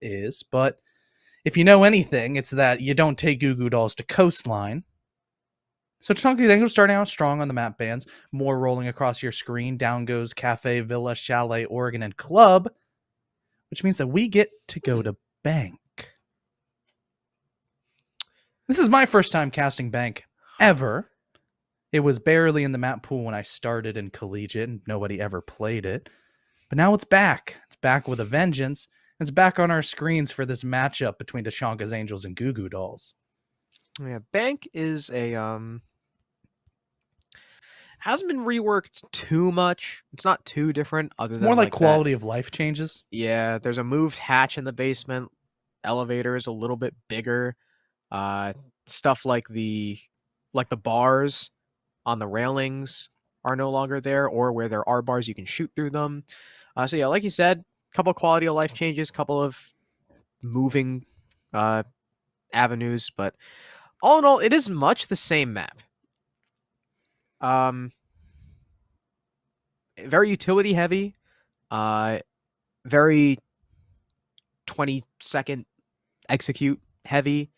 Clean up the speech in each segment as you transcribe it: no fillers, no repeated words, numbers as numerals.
is, but if you know anything, it's that you don't take GuGu Dolls to Coastline. So Tachankas Angels starting out strong on the map bands, more rolling across your screen. Down goes Cafe, Villa, Chalet, Oregon, and Club, which means that we get to go to Bank. This is my first time casting Bank ever. It was barely in the map pool when I started in Collegiate, and nobody ever played it. But now it's back. It's back with a vengeance. It's back on our screens for this matchup between Tachankas Angels and GuGu Dolls. Yeah, Bank is a hasn't been reworked too much. It's not too different, other than More like quality that. of life changes. Yeah, there's a moved hatch in the basement. Elevator is a little bit bigger. Stuff like the bars on the railings are no longer there, or where there are bars, you can shoot through them. So yeah, like you said, couple of quality of life changes, couple of moving avenues, but all in all, it is much the same map. Very utility heavy, very 20-second execute heavy.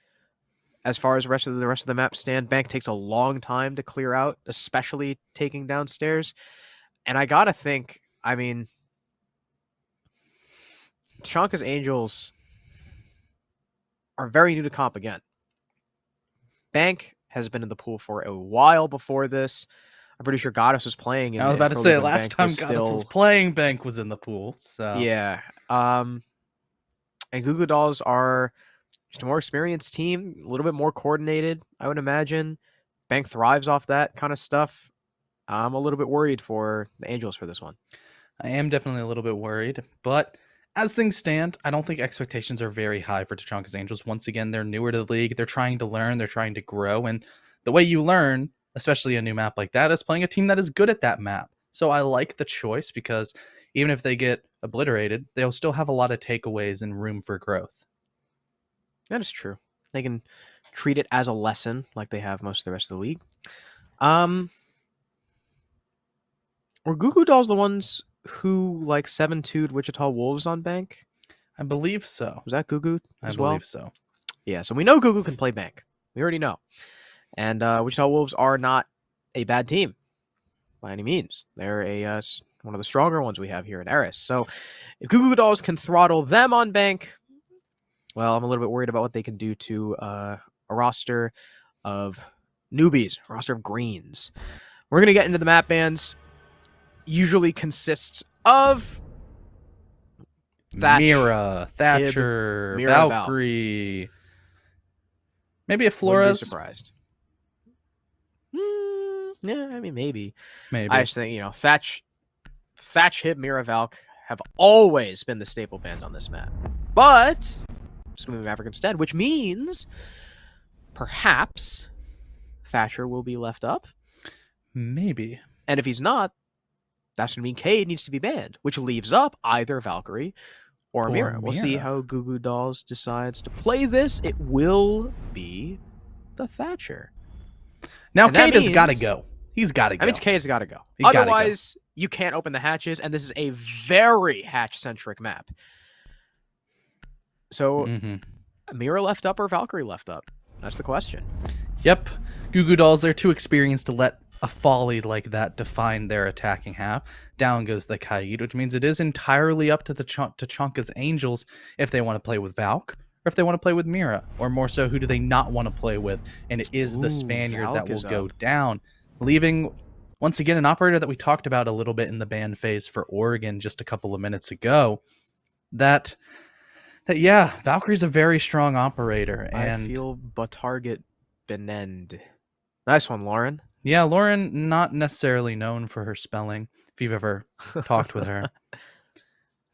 As far as the rest of the map stand, Bank takes a long time to clear out, especially taking downstairs. And I gotta think, I mean, Tachankas Angels are very new to comp again. Bank has been in the pool for a while before this. I'm pretty sure Goddess was playing. I was about to say, last time Goddess was playing, Bank was in the pool. So yeah. And GuGu Dolls are just a more experienced team, a little bit more coordinated, I would imagine. Bank thrives off that kind of stuff. I'm a little bit worried for the Angels for this one. I am definitely a little bit worried, but as things stand, I don't think expectations are very high for Tachankas Angels. Once again, they're newer to the league. They're trying to learn. They're trying to grow. And the way you learn, especially a new map like that, is playing a team that is good at that map. So I like the choice because even if they get obliterated, they'll still have a lot of takeaways and room for growth. That is true. They can treat it as a lesson like they have most of the rest of the league. Were GuGu Dolls the ones who 7-2'd Wichita Wolves on Bank? I believe so. Was that GuGu as well? I believe so. Yeah, so we know GuGu can play Bank. We already know. And Wichita Wolves are not a bad team by any means. They're one of the stronger ones we have here in Eris. So if GuGu Dolls can throttle them on Bank, well, I'm a little bit worried about what they can do to a roster of newbies, a roster of greens. We're going to get into the map bands. Usually consists of Mira, Thatcher, Mira, Valkyrie. Maybe a Flores. Wouldn't be surprised. Yeah, I mean, maybe. I just think, Thatch, Hib, Mira, Valk have always been the staple bands on this map. But Screaming Maverick instead, which means perhaps Thatcher will be left up. Maybe. And if he's not, that's going to mean Cade needs to be banned, which leaves up either Valkyrie or Mira. We'll see how GuGu Dolls decides to play this. It will be the Thatcher. Now Cade has got to go. He's got to go. That means Cade's got to go. Otherwise, you can't open the hatches, and this is a very hatch-centric map. So, Mira left up or Valkyrie left up? That's the question. Yep. GuGu Dolls, they're too experienced to let a folly like that define their attacking half. Down goes the Kaid, which means it is entirely up to the Tachankas Angels if they want to play with Valk or if they want to play with Mira, or more so, who do they not want to play with? And it is the Spaniard Valk that will go down, leaving, once again, an operator that we talked about a little bit in the ban phase for Oregon just a couple of minutes ago. Yeah, Valkyrie's a very strong operator. And I feel Batarget Benend. Nice one, Lauren. Yeah, Lauren, not necessarily known for her spelling, if you've ever talked with her.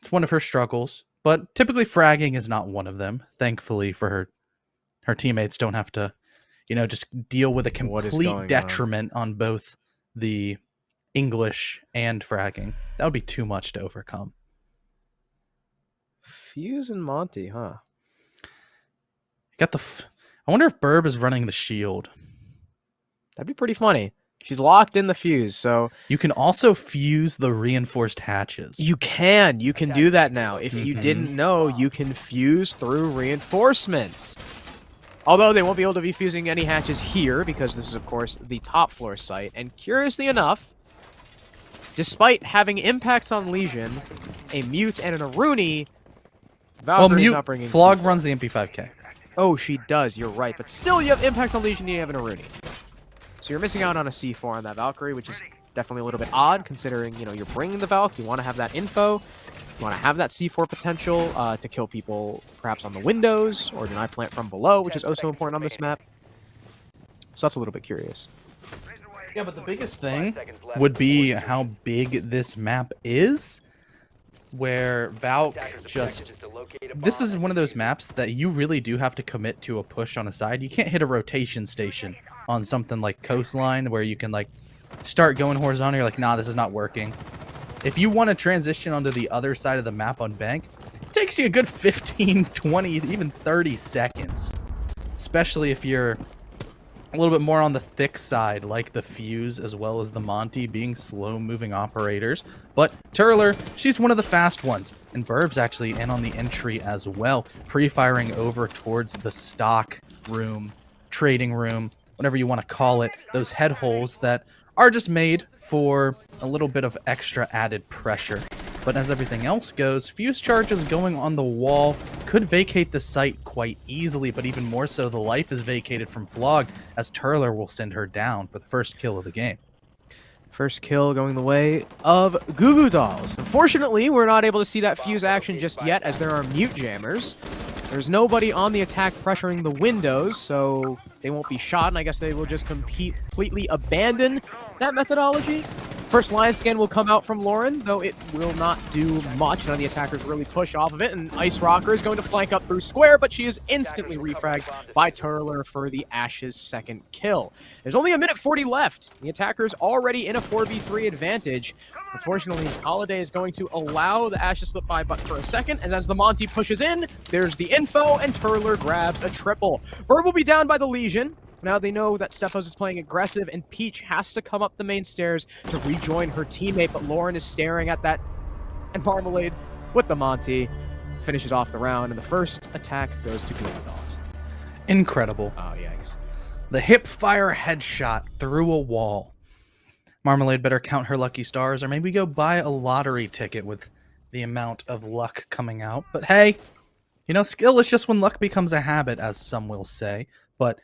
It's one of her struggles, but typically fragging is not one of them. Thankfully for her, her teammates don't have to, just deal with a complete detriment on both the English and fragging. That would be too much to overcome. Fuse and Monty, huh? I wonder if Burb is running the shield. That'd be pretty funny. She's locked in the fuse, so You can also fuse the reinforced hatches. you can do that now. If you Mhm. didn't know, you can fuse through reinforcements. Although they won't be able to be fusing any hatches here, because this is, of course, the top floor site. And curiously enough, despite having impacts on Legion, a Mute and an Aruni, Well, Valkyrie's not bringing Flog C4. runs the MP5K. Oh, she does, you're right. But still, you have impact on Legion, you have an Aruni. So you're missing out on a C4 on that Valkyrie, which is definitely a little bit odd, considering, you know, you're bringing the Valk, you want to have that info, you want to have that C4 potential to kill people perhaps on the windows, or deny plant from below, which is also important on this map. So that's a little bit curious. Yeah, but the biggest thing would be how big this map is, where Valk just... This is one of those maps that you really do have to commit to a push on a side. You can't hit a rotation station on something like Coastline, where you can, like, start going horizontal. You're like, nah, this is not working. If you want to transition onto the other side of the map on Bank, it takes you a good 15, 20, even 30 seconds. Especially if you're a little bit more on the thick side, like the Fuse as well as the Monty, being slow-moving operators. But Turler, she's one of the fast ones. And Burb's actually in on the entry as well, pre-firing over towards the stock room, trading room, whatever you want to call it, those head holes that are just made for a little bit of extra added pressure. But as everything else goes, fuse charges going on the wall could vacate the site quite easily, but even more so, the life is vacated from Flog, as Turler will send her down for the first kill of the game. First kill going the way of GuGu Dolls. Unfortunately, we're not able to see that fuse action just yet, as there are mute jammers. There's nobody on the attack pressuring the windows, so they won't be shot, and I guess they will just completely abandon that methodology. First line scan will come out from Lauren, though it will not do much. None of the attackers really push off of it, and Ice Rocker is going to flank up through square, but she is instantly refragged by Turler for the Ash's second kill. There's only a minute 40 left. The attacker's already in a 4v3 advantage. Unfortunately, Holiday is going to allow the Ash to slip by but for a second, and as the Monty pushes in, there's the info, and Turler grabs a triple. Verb will be down by the Legion. Now they know that Stephos is playing aggressive, and Peach has to come up the main stairs to rejoin her teammate, but Lauren is staring at that, and Marmalade, with the Monty, finishes off the round, and the first attack goes to GuGu Dolls. Incredible. Oh, yikes. The hip fire headshot through a wall. Marmalade better count her lucky stars, or maybe go buy a lottery ticket with the amount of luck coming out. But hey, you know, skill is just when luck becomes a habit, as some will say. But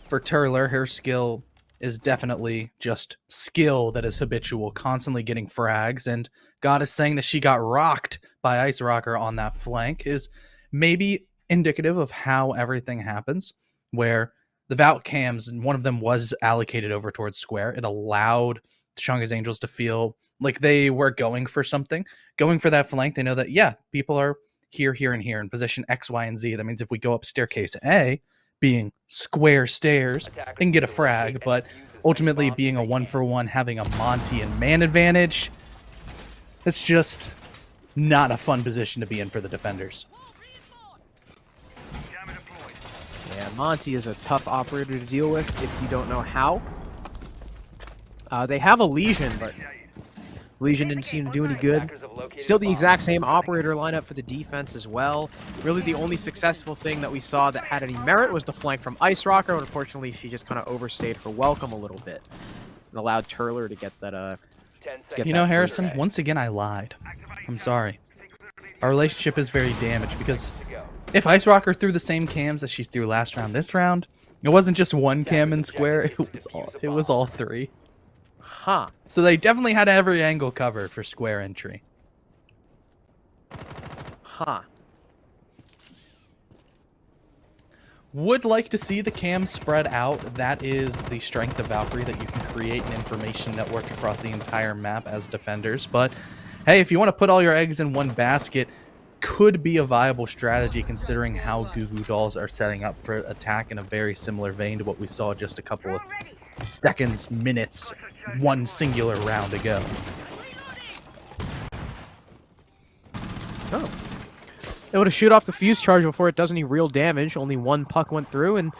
for Turler, her skill is definitely just skill that is habitual, constantly getting frags, and God is saying that she got rocked by Ice Rocker on that flank is maybe indicative of how everything happens, where the Valk cams, and one of them was allocated over towards square. It allowed Tachankas Angels to feel like they were going for something, going for that flank. They know that, yeah, people are here, here, and here in position X, Y, and Z. That means if we go up staircase A, being square stairs, and get a frag, but ultimately being a 1-for-1, having a Monty and man advantage, it's just not a fun position to be in for the defenders. Yeah, Monty is a tough operator to deal with if you don't know how. They have a Legion, but Legion didn't seem to do any good. Still the exact same operator lineup for the defense as well. Really the only successful thing that we saw that had any merit was the flank from Ice Rocker. Unfortunately, she just kind of overstayed her welcome a little bit and allowed Turler to get that. You know, Harrison, once again I lied. I'm sorry. Our relationship is very damaged, because if Ice Rocker threw the same cams that she threw last round, this round, it wasn't just one cam in square, it was all three. Huh. So they definitely had every angle covered for square entry. Huh. Would like to see the cams spread out. That is the strength of Valkyrie, that you can create an information network across the entire map as defenders. But hey, if you want to put all your eggs in one basket, could be a viable strategy, considering how GuGu Dolls are setting up for attack in a very similar vein to what we saw just a couple of seconds, minutes, one singular round ago. Oh. Able to shoot off the fuse charge before it does any real damage. Only one puck went through, and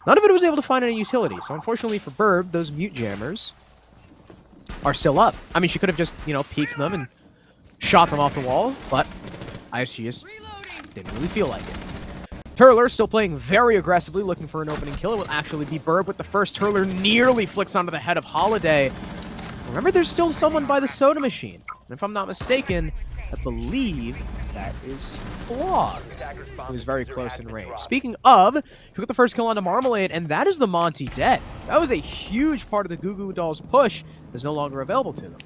none of it was able to find any utility. So unfortunately for Burb, those mute jammers are still up. I mean, she could have just, peeked them and shot them off the wall, but she just didn't really feel like it. Turler still playing very aggressively, looking for an opening kill. It will actually be Burb with the first. Turler nearly flicks onto the head of Holiday. Remember, there's still someone by the soda machine. And if I'm not mistaken, I believe that is Flog, who's very close in range. Speaking of, he got the first kill onto Marmalade, and that is the Monty dead. That was a huge part of the GuGu Dolls push that's no longer available to them.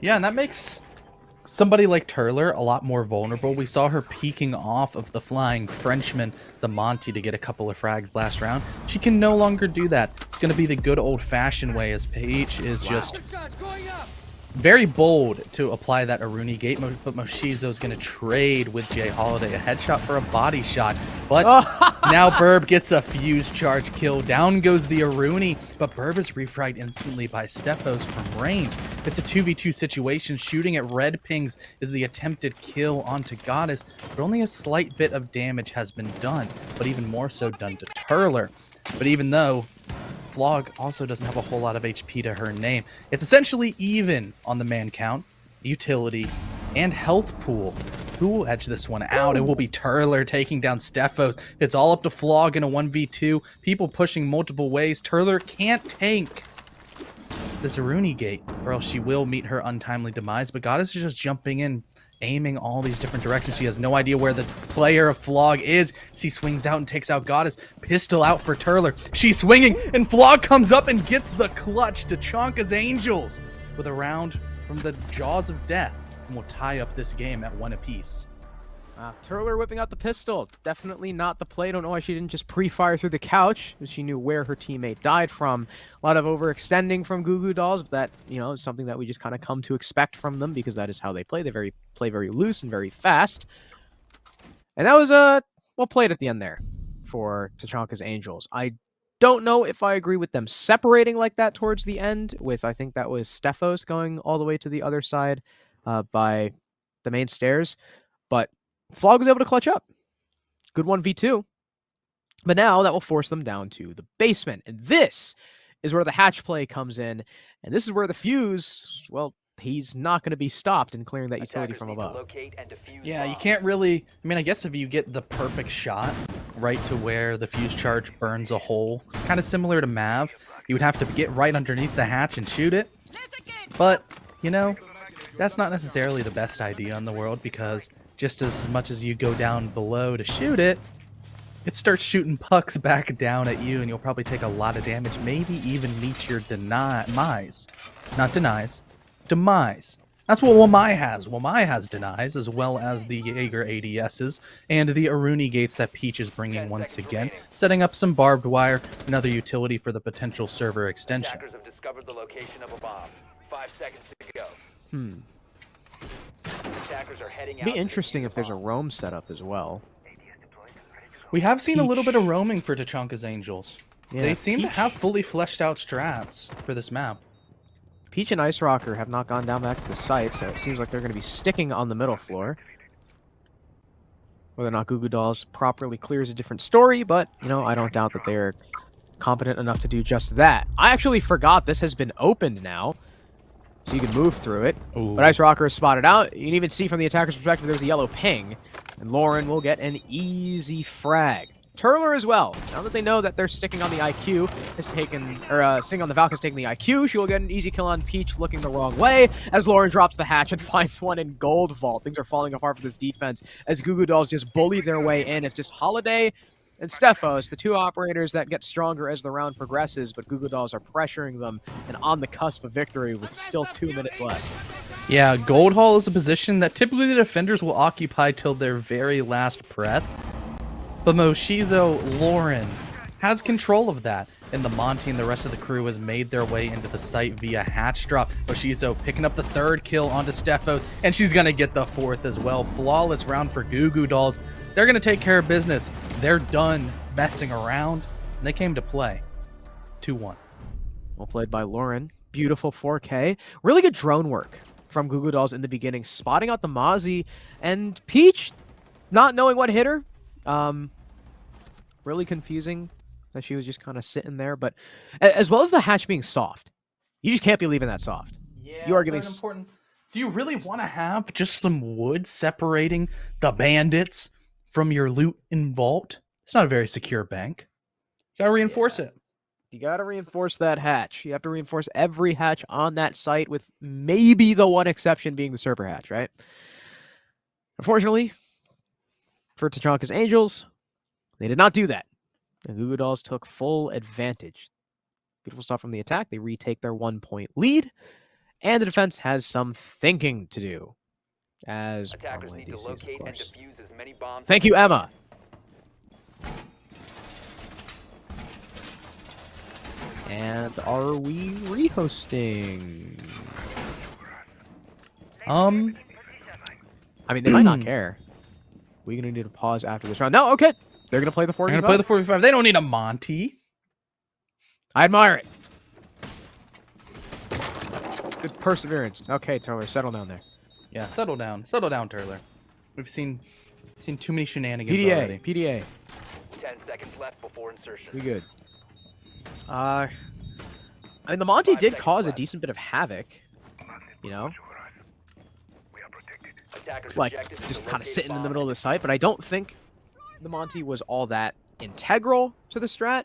Yeah, and that makes somebody like Turler a lot more vulnerable. We saw her peeking off of the flying Frenchman, the Monty, to get a couple of frags last round. She can no longer do that. It's going to be the good old-fashioned way, as Peach is just very bold to apply that Aruni gate, but Moshizo's going to trade with Jay Holiday, a headshot for a body shot. But now Burb gets a fuse charge kill. Down goes the Aruni, but Burb is refragged instantly by Stefos from range. It's a 2v2 situation. Shooting at red pings is the attempted kill onto Goddess, but only a slight bit of damage has been done, but even more so done to Turler. But even though Flog also doesn't have a whole lot of HP to her name, it's essentially even on the man count, utility, and health pool. Who will edge this one out? It will be Turler taking down Stefos. It's all up to Flog in a 1v2. People pushing multiple ways. Turler can't tank this Aruni gate, or else she will meet her untimely demise. But Goddess is just jumping in, aiming all these different directions. She has no idea where the player of Flog is. She swings out and takes out Goddess. Pistol out for Turler. She's swinging, and Flog comes up and gets the clutch. Tachankas Angels with a round from the jaws of death, and will tie up this game at 1 apiece. Turler whipping out the pistol. Definitely not the play. Don't know why she didn't just pre-fire through the couch, because she knew where her teammate died from. A lot of overextending from GuGu Dolls, but that, is something that we just kind of come to expect from them, because that is how they play. They play very loose and very fast. And that was well played at the end there for Tachankas Angels. I don't know if I agree with them separating like that towards the end, with, I think that was Stefos going all the way to the other side by the main stairs. But Flog was able to clutch up. Good 1v2. But now that will force them down to the basement. And this is where the hatch play comes in. And this is where the fuse, well, he's not going to be stopped in clearing that utility from above. Yeah, you can't really... I mean, I guess if you get the perfect shot right to where the fuse charge burns a hole, it's kind of similar to Mav. You would have to get right underneath the hatch and shoot it. But, that's not necessarily the best idea in the world, because just as much as you go down below to shoot it, it starts shooting pucks back down at you, and you'll probably take a lot of damage, maybe even meet your demise. Not denies, demise. That's what Wamai has. Wamai has denies, as well as the Jaeger ADSs, and the Aruni gates that Peach is bringing once again, setting up some barbed wire, another utility for the potential server extension. Attackers have discovered the location of a bomb. 5 seconds to go. It'd be interesting if there's a roam setup as well. We have seen a little bit of roaming for Tachankas Angels. Yeah, they seem to have fully fleshed out strats for this map. Peach and Ice Rocker have not gone down back to the site, so it seems like they're going to be sticking on the middle floor. Whether or not GuGu Dolls properly clears a different story, but, I don't doubt that they're competent enough to do just that. I actually forgot this has been opened now, so you can move through it. Ooh. But Ice Rocker is spotted out. You can even see from the attacker's perspective there's a yellow ping. And Lauren will get an easy frag. Turler as well. Now that they know that they're sticking on the IQ, sticking on the Valk is taking the IQ, she will get an easy kill on Peach looking the wrong way as Lauren drops the hatch and finds one in Gold Vault. Things are falling apart for this defense as GuGu Dolls just bully their way in. It's just Holiday and Stefos, the two operators that get stronger as the round progresses, but GuGu Dolls are pressuring them and on the cusp of victory with still 2 minutes left. Yeah, Gold Hall is a position that typically the defenders will occupy till their very last breath. But Moshizo Lauren has control of that, and the Monty and the rest of the crew has made their way into the site via hatch drop. Moshizo picking up the 3rd kill onto Stefos, and she's going to get the 4th as well. Flawless round for GuGu Dolls. They're going to take care of business. They're done messing around, and they came to play. 2-1. Well played by Lauren. Beautiful 4K. Really good drone work from GuGu Dolls in the beginning, spotting out the Mozzie, and Peach not knowing what hit her. Really confusing that she was just kind of sitting there, but as well as the hatch being soft. You just can't be leaving that soft. Yeah, You are it's giving an important. Do you really want to have just some wood separating the bandits from your loot and vault? It's not a very secure bank. You gotta reinforce Yeah. it. You got to reinforce that hatch. You have to reinforce every hatch on that site, with maybe the one exception being the server hatch, right? Unfortunately, for Tachankas Angels, they did not do that. The GuGu Dolls took full advantage. Beautiful stuff from the attack. They retake their 1-point lead, and the defense has some thinking to do. As Attackers Marmalade need to DCs, of locate and course. defuse as many bombs. Thank you, Emma. And are we rehosting? I mean, they might not care. We're going to need to pause after this round. No, okay. They're going to play the 4v5. They're gonna play the 45. They don't need a Monty. I admire it. Good perseverance. Okay, Turler, settle down there. Yeah, settle down, Turler. We've seen too many shenanigans PDA, already. PDA. 10 seconds left before insertion. We good. I mean, the Monty 5 did seconds cause a left. decent bit of havoc. You know, Attackers' like objective is just to kind of locate sitting in the bomb middle of and the site. But I don't think the Monty was all that integral to the strat.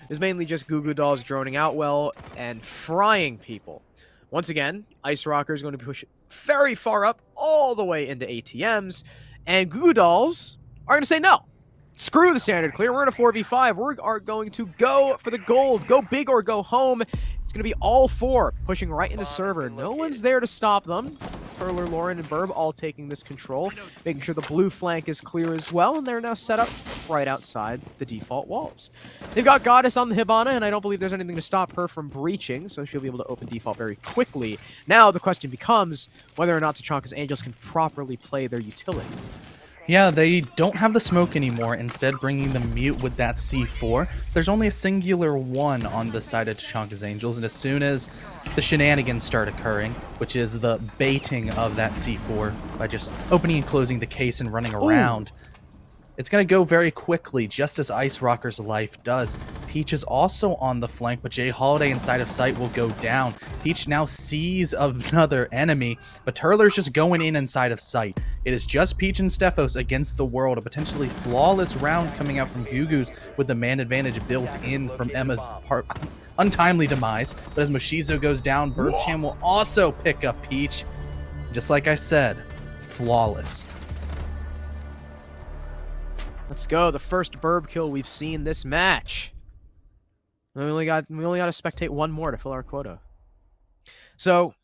It's mainly just GuGu Dolls droning out well and frying people. Once again, Ice Rocker is going to push very far up, all the way into ATMs, and GuGu Dolls are going to say no. Screw the standard clear. We're in a 4v5. We are going to go for the gold. Go big or go home. It's going to be all four pushing right into Bomb has server. been No located. one's there to stop them. Perler, Lauren, and Burb all taking this control, making sure the blue flank is clear as well, and they're now set up right outside the default walls. They've got Goddess on the Hibana, and I don't believe there's anything to stop her from breaching, so she'll be able to open default very quickly. Now the question becomes whether or not Tachankas Angels can properly play their utility. Yeah, they don't have the smoke anymore, instead bringing the mute with that C4. There's only a singular one on the side of Tachankas Angels, and as soon as the shenanigans start occurring, which is the baiting of that C4 by just opening and closing the case and running around, it's going to go very quickly, just as Ice Rocker's life does. Peach is also on the flank, but Jay Holiday inside of sight will go down. Peach now sees another enemy, but Turler's just going in inside of sight. It is just Peach and Stephos against the world, a potentially flawless round coming out from GuGu's with the man advantage built in from Emma's untimely demise. But as Moshizo goes down, Birdchan will also pick up Peach. Just like I said, flawless. Let's go. The first Burb kill we've seen this match. We only got to spectate one more to fill our quota. So,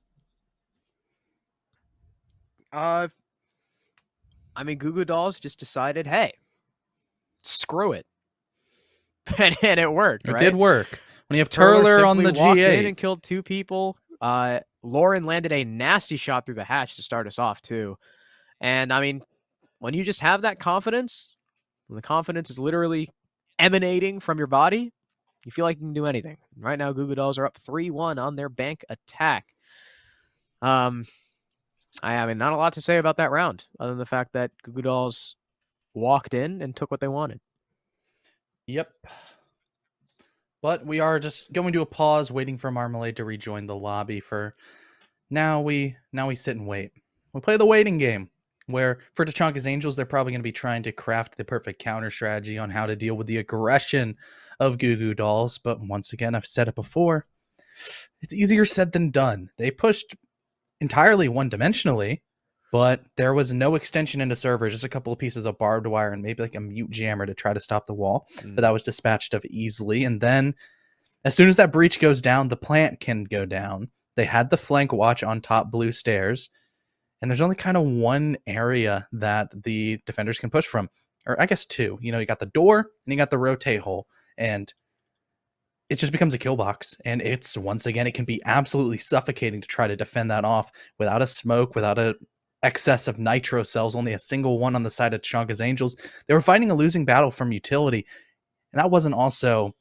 I mean, GuGu Dolls just decided, hey, screw it, and it worked. It right? did work. When you have Turler Turler on simply the walked in G8, and killed two people. Lauren landed a nasty shot through the hatch to start us off too. And I mean, when you just have that confidence, when the confidence is literally emanating from your body, you feel like you can do anything. Right now, GuGu Dolls are up 3-1 on their bank attack. I mean, not a lot to say about that round, other than the fact that GuGu Dolls walked in and took what they wanted. Yep. But we are just going to a pause, waiting for Marmalade to rejoin the lobby. For now, we sit and wait. We play the waiting game, where for Tachankas Angels, they're probably going to be trying to craft the perfect counter strategy on how to deal with the aggression of GuGu Dolls. But once again, I've said it before, it's easier said than done. They pushed entirely one-dimensionally, but there was no extension into server, just a couple of pieces of barbed wire and maybe like a mute jammer to try to stop the wall. But that was dispatched of easily. And then as soon as that breach goes down, the plant can go down. They had the flank watch on top blue stairs, and there's only kind of one area that the defenders can push from, or I guess two. You know, you got the door and you got the rotate hole, and it just becomes a kill box. And it's, once again, it can be absolutely suffocating to try to defend that off without a smoke, without a excess of nitro cells, only a single one on the side of Tachankas Angels. They were fighting a losing battle from utility, and that wasn't also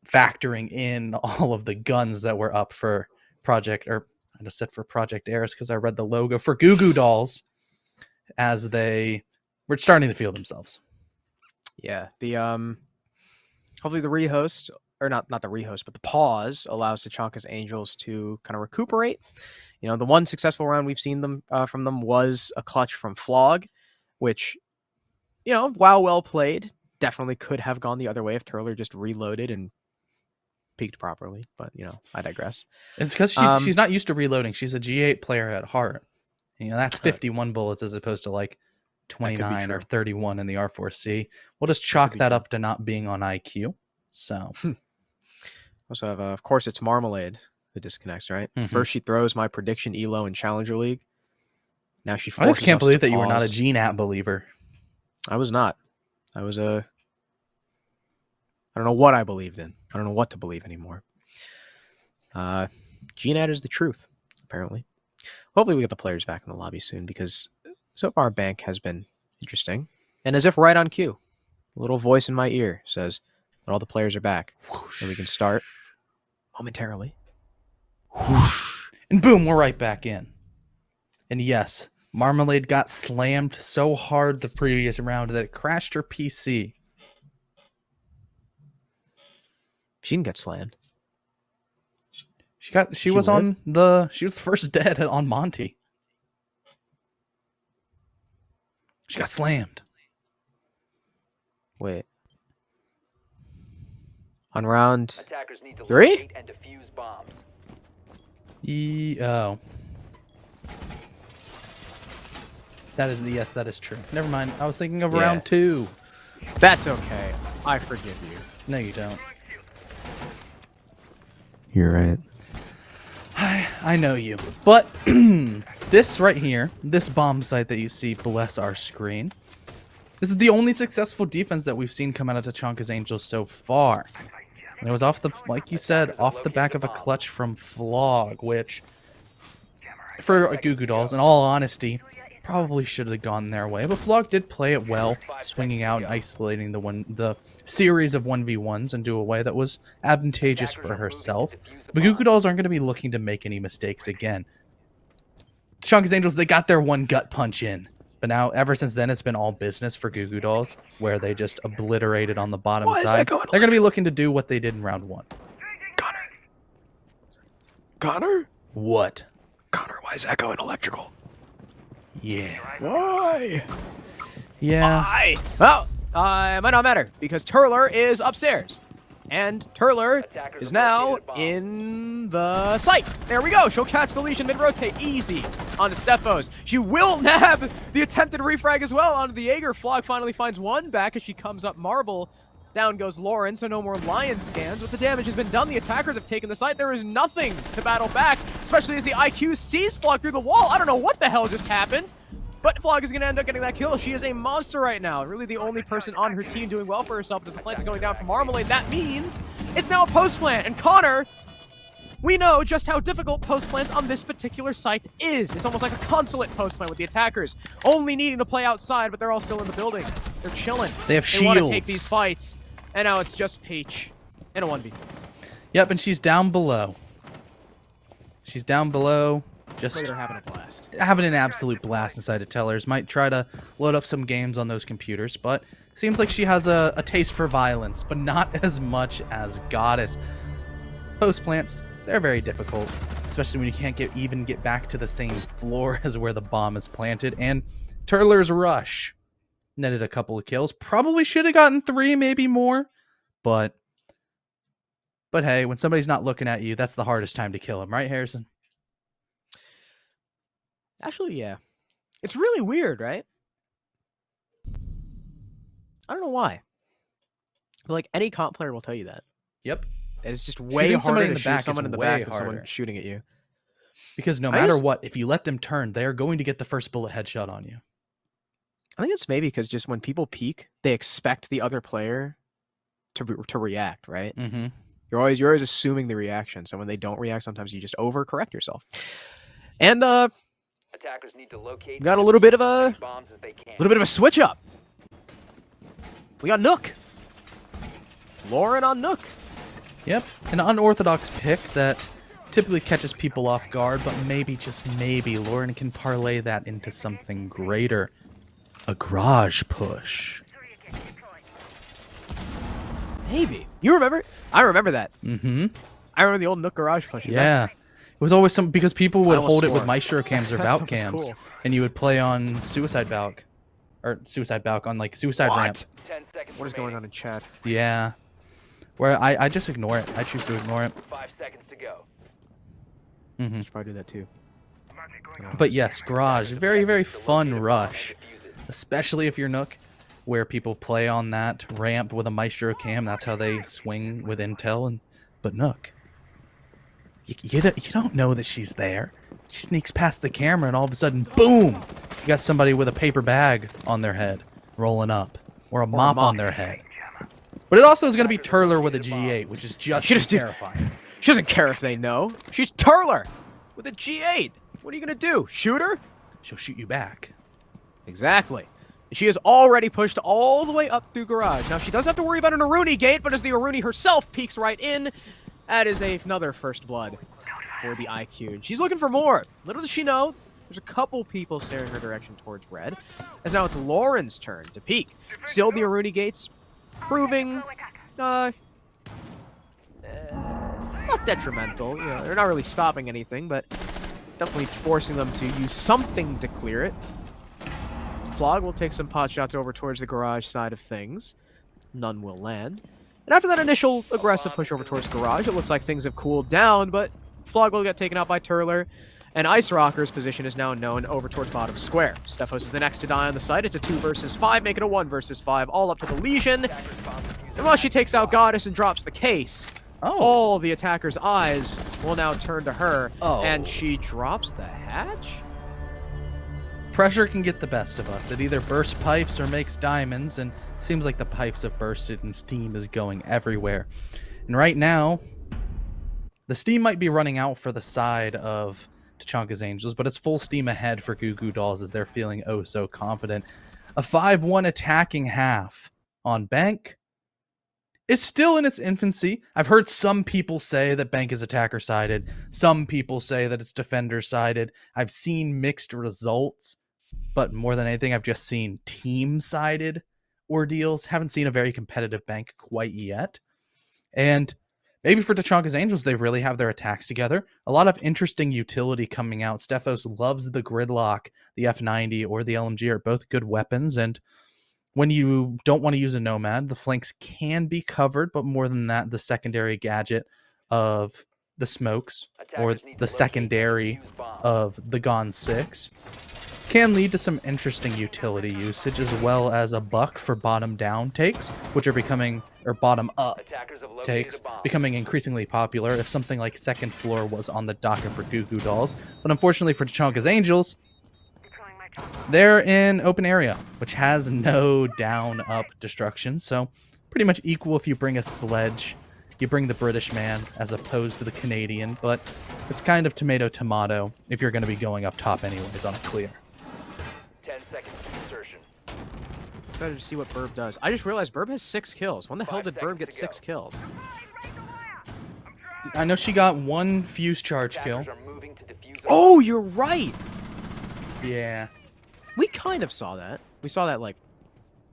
factoring in all of the guns that were up for Project, or I just said for Project Eris because I read the logo for GuGu Dolls, as they were starting to feel themselves. Yeah, the hopefully the rehost or not the rehost, but the pause allows Tachankas Angels to kind of recuperate. You know, the one successful round we've seen them from them was a clutch from Flog, which, you know, while well played, definitely could have gone the other way if Turler just reloaded and peaked properly. But, you know, I digress. It's because she's not used to reloading. She's a G8 player at heart. You know, that's 51 bullets as opposed to like 29 or 31 in the R4C. We'll just chalk that up to not being on IQ. So, also have, of course, it's Marmalade who disconnects, right? First, she throws my prediction elo in Challenger League. Now she forces I just can't us believe to that you were not a pause. GNAT believer. I was not. I was a. I don't know what I believed in. I don't know what to believe anymore. GNAT is the truth, apparently. Hopefully we get the players back in the lobby soon, because so far Bank has been interesting. And as if right on cue, a little voice in my ear says that all the players are back. And we can start momentarily. And boom, we're right back in. And yes, Marmalade got slammed so hard the previous round that it crashed her PC. She didn't get slammed. She was the first dead on Monty. She got slammed. Wait. On round Attackers need to 3? locate and defuse bombs. Oh. Yes, that is true. Never mind. I was thinking of round 2. That's okay. I forgive you. No, you don't. You're right. I know you. But this right here, this bomb site that you see, bless our screen, this is the only successful defense that we've seen come out of Tachankas Angels so far. And it was off the, like you said, off the back of a clutch from Flog, which, for GuGu Dolls, in all honesty, probably should have gone their way. But Flog did play it well, swinging out and isolating the series of 1v1s into a way that was advantageous for herself. But GuGu Dolls aren't going to be looking to make any mistakes again. Tachankas Angels, they got their one gut punch in. But now, ever since then, it's been all business for GuGu Dolls, where they just obliterated on the bottom side. They're going to be looking to do what they did in round 1. Connor? What? Connor, why is that going electrical? Yeah. Why? Yeah. Why? Well, it might not matter, because Turler is upstairs. And Turler is now in the site. There we go. She'll catch the leash and mid-rotate. Easy onto Stefos. She will nab the attempted refrag as well onto the Jaeger. Flog finally finds one back as she comes up Marble. Down goes Lauren, so no more Lion scans. But the damage has been done. The attackers have taken the site. There is nothing to battle back, especially as the IQ sees Flog through the wall. I don't know what the hell just happened. But Flog is going to end up getting that kill. She is a monster right now. Really the only person on her team doing well for herself as the plant is going down for Marmalade. That means it's now a post plant. And Connor, we know just how difficult post plants on this particular site is. It's almost like a consulate post plant with the attackers only needing to play outside, but they're all still in the building. They're chilling. They have shields. They want to take these fights. And now it's just Peach in a 1v. Yep, and she's down below. She's down below. Just they're having a blast. Having an absolute blast inside of Tellers. Might try to load up some games on those computers, but seems like she has a taste for violence, but not as much as Goddess. Post plants, they're very difficult, especially when you can't even get back to the same floor as where the bomb is planted. And Turler's rush netted a couple of kills. Probably should have gotten 3, maybe more, but hey, when somebody's not looking at you, that's the hardest time to kill him, right, Harrison? Actually, yeah. It's really weird, right? I don't know why. But like any comp player will tell you that. Yep. And it's just way harder to shoot someone in the back than harder. someone shooting at you. Because no matter what, if you let them turn, they are going to get the first bullet headshot on you. I think it's maybe because just when people peek, they expect the other player to react, right? Mm-hmm. You're always assuming the reaction. So when they don't react, sometimes you just overcorrect yourself. And attackers need to locate got a little bit of a switch up. We got Nook. Lauren on Nook. Yep, an unorthodox pick that typically catches people off guard, but maybe, just maybe, Lauren can parlay that into something greater. A garage push. Maybe. You remember? I remember that. Mm-hmm. I remember the old Nook garage pushes. Yeah. It was always because people would almost hold it with swore. maestro cams or That bout stuff was cams, cool. and you would play on suicide balk, or suicide balk on like suicide ramp. 10 seconds What is going on in chat? Yeah. Where I just ignore it. I choose to ignore it. 5 seconds to go. Mm-hmm. Should probably do that too. But yes, garage, very, very fun rush, especially if you're Nook, where people play on that ramp with a maestro cam. That's how they swing with intel. But Nook, you don't know that she's there. She sneaks past the camera, and all of a sudden, boom! You got somebody with a paper bag on their head, rolling up, or a mop on their head. But it also is going to be Turler with a G8, which is just as terrifying. She doesn't care if they know. She's Turler with a G8. What are you gonna do? Shoot her? She'll shoot you back. Exactly. She has already pushed all the way up through garage. Now she does have to worry about an Aruni gate, but as the Aruni herself peeks right in, that is another first blood for the IQ. And she's looking for more. Little does she know, there's a couple people staring her direction towards red. As now it's Lauren's turn to peek. Still the Aruni gates proving not detrimental. You know, they're not really stopping anything, but definitely forcing them to use something to clear it. Flog will take some pot shots over towards the garage side of things. None will land. And after that initial aggressive push over towards garage, it looks like things have cooled down, but Flog will get taken out by Turler. And Ice Rocker's position is now known over towards bottom square. Stephos is the next to die on the site. It's a 2 versus 5, making a 1 versus 5, all up to the Legion. And while she takes out Goddess and drops the case, all the attacker's eyes will now turn to her, and she drops the hatch? Pressure can get the best of us. It either bursts pipes or makes diamonds, and seems like the pipes have bursted and steam is going everywhere. And right now, the steam might be running out for the side of Tachankas Angels, but it's full steam ahead for GuGu Dolls as they're feeling oh so confident. A 5-1 attacking half on Bank. It's still in its infancy. I've heard some people say that Bank is attacker-sided. Some people say that it's defender-sided. I've seen mixed results, but more than anything, I've just seen team-sided ordeals. Haven't seen a very competitive Bank quite yet. And maybe for Tachankas Angels, they really have their attacks together. A lot of interesting utility coming out. Stephos loves the Gridlock. The F90 or the LMG are both good weapons, and when you don't want to use a Nomad, the flanks can be covered, but more than that, the secondary gadget of the smokes or the secondary of the Gone 6 can lead to some interesting utility usage, as well as a buck for bottom down takes, which are becoming, or bottom up takes, becoming increasingly popular if something like second floor was on the docket for GuGu Dolls. But unfortunately for Tachankas Angels, they're in open area, which has no down-up destruction, so pretty much equal if you bring a sledge. You bring the British man as opposed to the Canadian, but it's kind of tomato-tomato if you're going to be going up top anyways on a clear. 10 seconds to insertion. Excited to see what Burb does. I just realized Burb has 6 kills. When the hell did Burb get 6 kills? I know she got 1 fuse charge kill. Oh, you're right! Yeah. We kind of saw that. We saw that, like,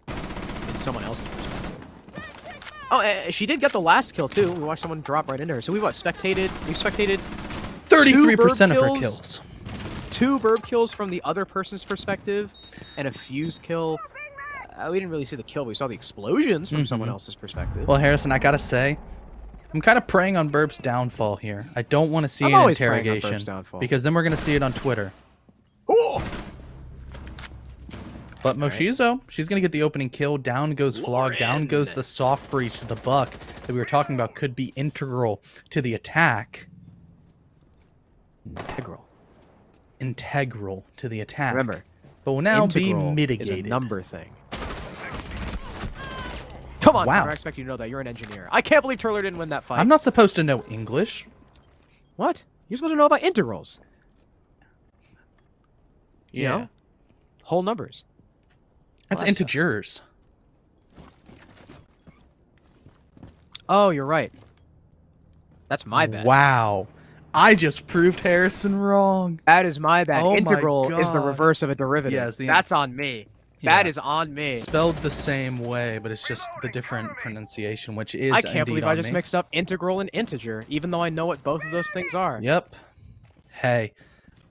in someone else's perspective. Oh, she did get the last kill, too. We watched someone drop right into her. So we spectated 33% of her kills. 2 Burb kills from the other person's perspective, and a fuse kill. We didn't really see the kill, but we saw the explosions from someone else's perspective. Well, Harrison, I gotta say, I'm kind of praying on Burb's downfall here. I don't want to see an interrogation, because then we're going to see it on Twitter. Oh! But Moshizo, she's going to get the opening kill. Down goes Flog. Down goes the soft breach to the buck that we were talking about could be integral to the attack. Integral to the attack. Remember, but will now be mitigated. Is a number thing. Come on, wow. I expect you to know that. You're an engineer. I can't believe Turler didn't win that fight. I'm not supposed to know English. What? You're supposed to know about integrals. Yeah. You know? Whole numbers. That's integers. Oh, you're right. That's my bad. Wow. I just proved Harrison wrong. That is my bad. Oh Integral my is the God. reverse of a derivative. Yes, That's on me. That Yeah. is on me. Spelled the same way, but it's just the different pronunciation, which is I can't believe indeed I on just me. mixed up integral and integer, even though I know what both of those things are. Yep. Hey,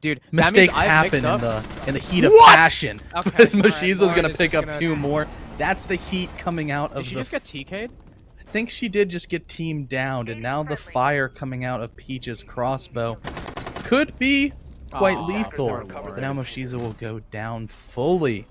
Dude, mistakes that means I've happen mixed up. in the heat of What? passion. Okay, Because alright, Moshizo's Lauren gonna is pick just up gonna- 2 more. That's the heat coming out of Did she the. just get TK'd? I think she did just get teamed down, and now the fire coming out of Peach's crossbow could be quite Aw, lethal. poor But now Lauren. Moshizo will go down fully.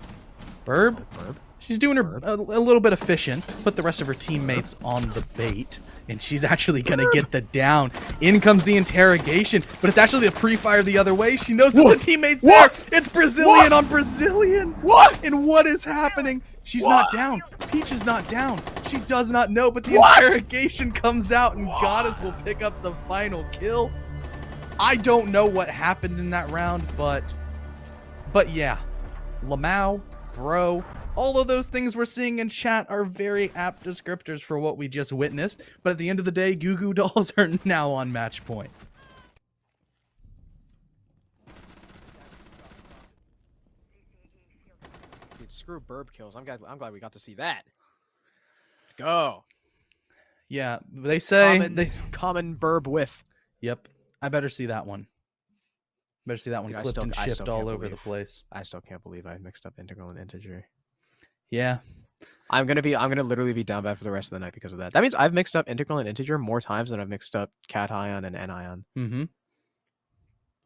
Burb? Burb? She's doing her a little bit efficient, put the rest of her teammates on the bait, and she's actually gonna get the down. In comes the interrogation, but it's actually a pre-fire the other way. She knows that the teammate's there. It's Brazilian on Brazilian. What? And what is happening? She's not down. Peach is not down. She does not know, but the What? interrogation comes out, and Goddess will pick up the final kill. I don't know what happened in that round, but yeah, Lamau, bro, all of those things we're seeing in chat are very apt descriptors for what we just witnessed. But at the end of the day, GuGu dolls are now on match point. Dude, screw burb kills. I'm glad we got to see that. Let's go. Yeah, they say Common burb whiff. Yep, I better see that one. Better see that one Dude, clipped and I shipped still all can't over the believe- place. I still can't believe I mixed up integral and integer. Yeah, I'm gonna literally be down bad for the rest of the night because of that. That means I've mixed up integral and integer more times than I've mixed up cation and anion. mm-hmm.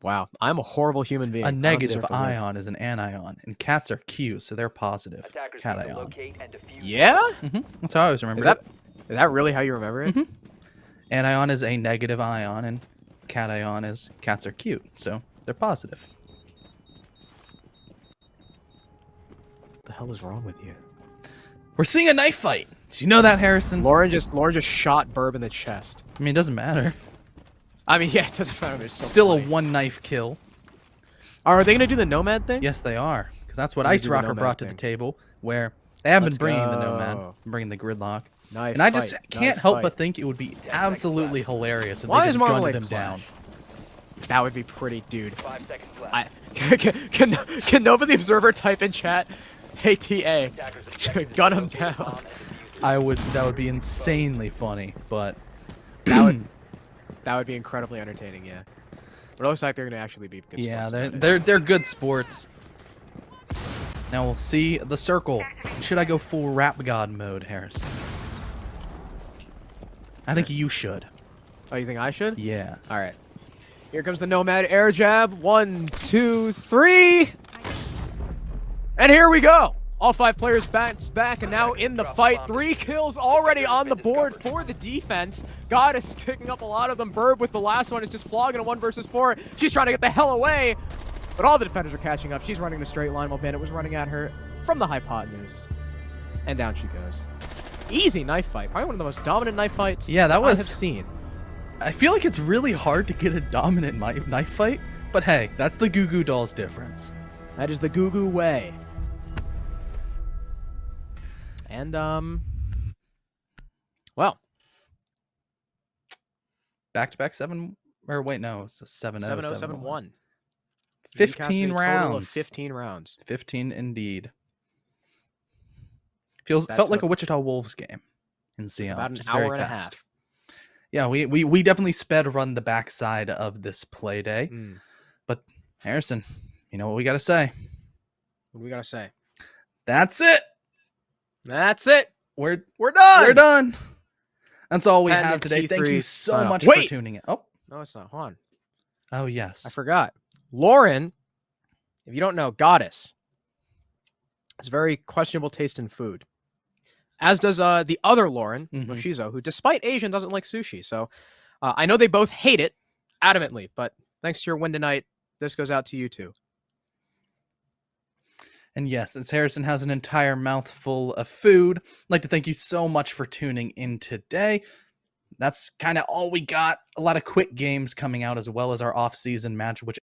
Wow, I'm a horrible human being. A I don't negative deserve to live. ion is an anion, and cats are Q, so they're positive. Attackers need to Cation. locate and defuse. Yeah? That's how I always remember Is it. that really how you remember it? Mhm. Anion is a negative ion, and cation is cats are cute, so they're positive. What the hell is wrong with you? We're seeing a knife fight. Did you know that, Harrison? Lauren just shot Burb in the chest. I mean, it doesn't matter. I mean, yeah, it doesn't matter. It's so Still funny. a one knife kill. Are they gonna do the nomad thing? Yes, they are, because that's what Let me Ice do the Rocker Nomad brought to the thing. table, where they have Let's been bringing the Nomad, go. bringing the gridlock, Knife and I just fight, can't knife help fight. but think it would be absolutely hilarious if Why they is just gunned Marmalade them down. Flash? That would be pretty, dude. 5 seconds left. Can Nova the Observer type in chat? Hey TA, Attackers expected to gun him locate a bomb down. and defuse it. That would be insanely funny, but That would be incredibly entertaining. Yeah, but it looks like they're gonna actually be good. yeah, sports about it. they're good sports. Now we'll see the circle. Should I go full rap god mode, Harrison? I think you should. Oh, you think I should? Yeah. All right. Here comes the Nomad air jab. 1, 2, 3. And here we go. All 5 players back and now in the fight. 3 kills already on the board for the defense. Goddess picking up a lot of them. Burb with the last one is just flogging a 1 versus 4. She's trying to get the hell away. But all the defenders are catching up. She's running in a straight line while Bandit was running at her from the hypotenuse. And down she goes. Easy knife fight. Probably one of the most dominant knife fights Yeah, that I was- have seen. I feel like it's really hard to get a dominant knife fight, but hey, that's the GuGu dolls difference. That is the GuGu way. And, well, Back-to-back 7, or wait, no, it's a 7-0, 7-0-7-1. 15 Total of rounds. 15 rounds. 15 indeed. That Felt like a took Wichita Wolves game in Sion. about an just very hour and a fast. half. Yeah, we definitely sped run the backside of this play day. Mm. But Harrison, you know what we got to say? What do we gotta say? That's it. That's it. We're done. We're done. That's all we Patent have of today. Thank you T3 so sign off. much for Wait! tuning in. Oh, No, it's not. Hold on. oh yes. I forgot. Lauren, if you don't know, Goddess has very questionable taste in food. As does the other Lauren, Mhm. Moshizo, who, despite Asian, doesn't like sushi. So I know they both hate it adamantly, but thanks to your win tonight, this goes out to you two. And yes, since Harrison has an entire mouthful of food, I'd like to thank you so much for tuning in today. That's kind of all we got. A lot of quick games coming out, as well as our off-season match, which